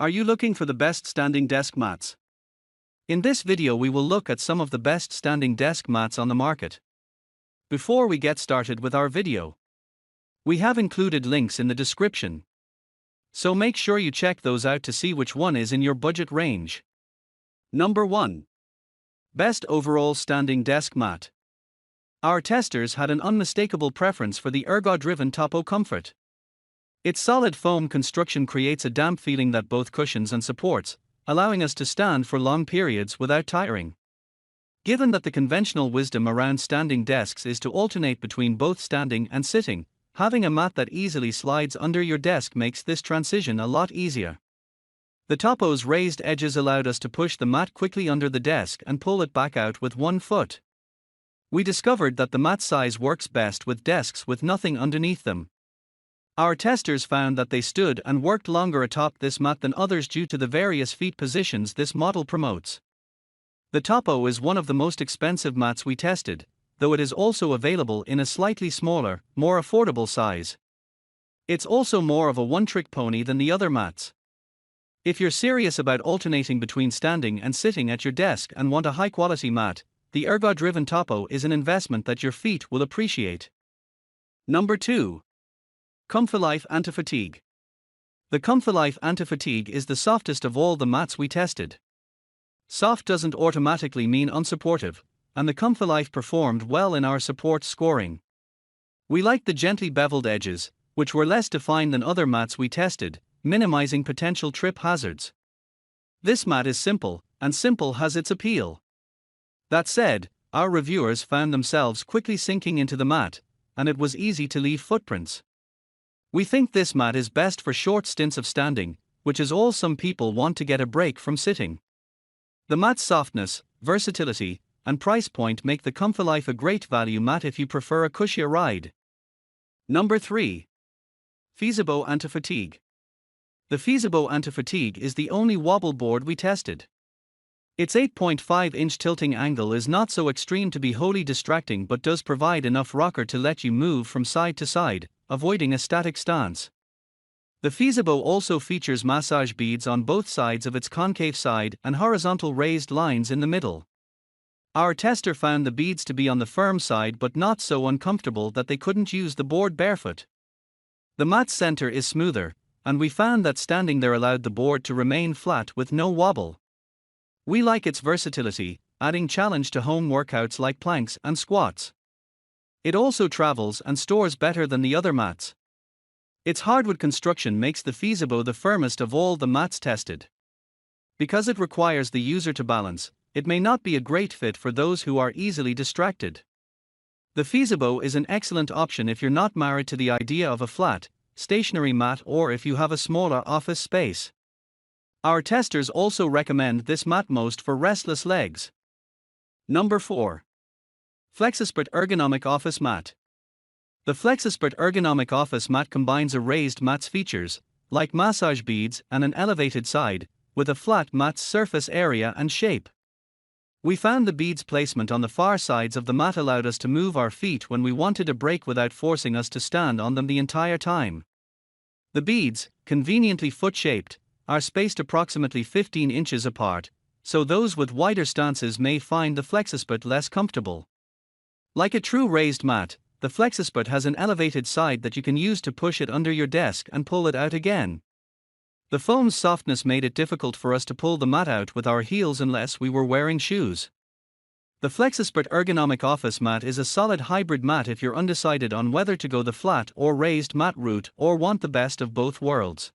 Are you looking for the best standing desk mats? In this video we will look at some of the best standing desk mats on the market. Before we get started with our video, we have included links in the description, so make sure you check those out to see which one is in your budget range. Number 1. Best overall standing desk mat. Our testers had an unmistakable preference for the ergo-driven Topo Comfort. Its solid foam construction creates a damp feeling that both cushions and supports, allowing us to stand for long periods without tiring. Given that the conventional wisdom around standing desks is to alternate between both standing and sitting, having a mat that easily slides under your desk makes this transition a lot easier. The Topo's raised edges allowed us to push the mat quickly under the desk and pull it back out with one foot. We discovered that the mat size works best with desks with nothing underneath them. Our testers found that they stood and worked longer atop this mat than others due to the various feet positions this model promotes. The Topo is one of the most expensive mats we tested, though it is also available in a slightly smaller, more affordable size. It's also more of a one-trick pony than the other mats. If you're serious about alternating between standing and sitting at your desk and want a high-quality mat, the ergo-driven Topo is an investment that your feet will appreciate. Number 2. ComfiLife Anti-Fatigue. The ComfiLife Anti-Fatigue is the softest of all the mats we tested. Soft doesn't automatically mean unsupportive, and the ComfiLife performed well in our support scoring. We liked the gently beveled edges, which were less defined than other mats we tested, minimizing potential trip hazards. This mat is simple, and simple has its appeal. That said, our reviewers found themselves quickly sinking into the mat, and it was easy to leave footprints. We think this mat is best for short stints of standing, which is all some people want to get a break from sitting. The mat's softness, versatility, and price point make the ComfiLife a great value mat if you prefer a cushier ride. Number 3. FEZIBO Anti-Fatigue. The FEZIBO Anti-Fatigue is the only wobble board we tested. Its 8.5-inch tilting angle is not so extreme to be wholly distracting but does provide enough rocker to let you move from side to side, avoiding a static stance. The FEZIBO also features massage beads on both sides of its concave side and horizontal raised lines in the middle. Our tester found the beads to be on the firm side but not so uncomfortable that they couldn't use the board barefoot. The mat's center is smoother, and we found that standing there allowed the board to remain flat with no wobble. We like its versatility, adding challenge to home workouts like planks and squats. It also travels and stores better than the other mats. Its hardwood construction makes the FEZIBO the firmest of all the mats tested. Because it requires the user to balance, it may not be a great fit for those who are easily distracted. The FEZIBO is an excellent option if you're not married to the idea of a flat, stationary mat or if you have a smaller office space. Our testers also recommend this mat most for restless legs. Number 4. FEZIBO Ergonomic Office Mat. The FEZIBO Ergonomic Office Mat combines a raised mat's features, like massage beads and an elevated side, with a flat mat's surface area and shape. We found the beads placement on the far sides of the mat allowed us to move our feet when we wanted a break without forcing us to stand on them the entire time. The beads, conveniently foot-shaped, are spaced approximately 15 inches apart, so those with wider stances may find the FEZIBO less comfortable. Like a true raised mat, the FEZIBO has an elevated side that you can use to push it under your desk and pull it out again. The foam's softness made it difficult for us to pull the mat out with our heels unless we were wearing shoes. The FEZIBO Ergonomic Office Mat is a solid hybrid mat if you're undecided on whether to go the flat or raised mat route or want the best of both worlds.